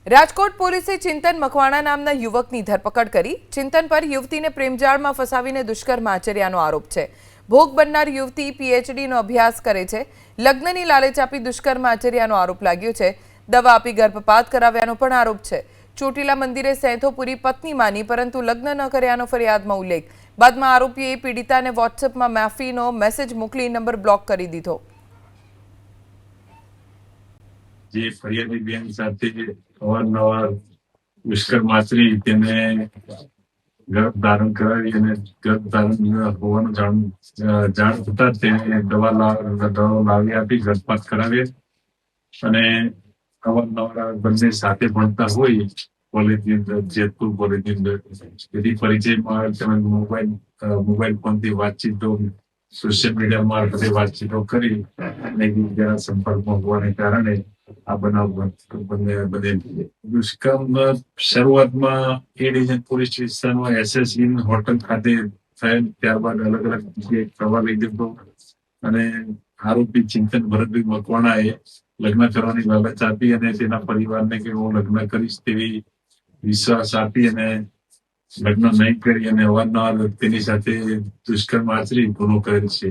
રાજકોટ પોલીસે ચિંતન મકવાણા નામના યુવકની ધરપકડ કરી। ચિંતન પર યુવતીને પ્રેમજાળમાં ફસાવીને દુષ્કર્મ આચર્યાનો આરોપ છે। ભોગ બનનાર યુવતી પીએચડીનો અભ્યાસ કરે છે। લગ્નની લાલચ આપી દુષ્કર્મ આચર્યાનો આરોપ લાગ્યો છે। દવા આપી ગર્ભપાત કરાવ્યાનો પણ આરોપ છે। ચોટીલા મંદિરે સેંથો પૂરી પત્ની માની પરંતુ લગ્ન ન કર્યાનો ફરિયાદમાં ઉલ્લેખ। બાદમાં આરોપીએ પીડિતાને વોટ્સએપમાં માફીનો મેસેજ મોકલી નંબર બ્લોક કરી દીધો। જે ફરિયાદી બેન સાથે અવારનવાર દુષ્કર્મ આચરી તેને ગર્ભ ધારણ કરાવી અને ગર્ભ ધારણ હોવાનું જાણ થતા તેને દવાઓ લાવી આપી ગર્ભપાત કરાવ્યા અને અવારનવાર બંને સાથે ભણતા હોય કોલેજની અંદર જેતપુર કોલેજની અંદર તેથી પરિચયમાં તમે મોબાઈલ ફોનથી વાતચીતો સોશિયલ મીડિયા મારફતે વાતચીતો કરી અને એકબીજાના સંપર્કમાં હોવાને કારણે આ બનાવ બને। દુષ્કર્મ શરૂઆતમાં એ ડિવિઝન પોલીસ સ્ટેશનમાં એસએસબી હોટલ ખાતે થયેલ, ત્યારબાદ અલગ અલગ જગ્યાએ પ્રવાહ લઈ દીધો અને આરોપી ચિંતન ભરતભાઈ મકવાણાએ લગ્ન કરવાની લાલચ આપી અને તેના પરિવારને કે હું લગ્ન કરીશ તેવી વિશ્વાસ આપી અને લગ્ન નહીં કરી અને અવારનવાર તેની સાથે દુષ્કર્મ આચરી ગુનો કરેલ છે।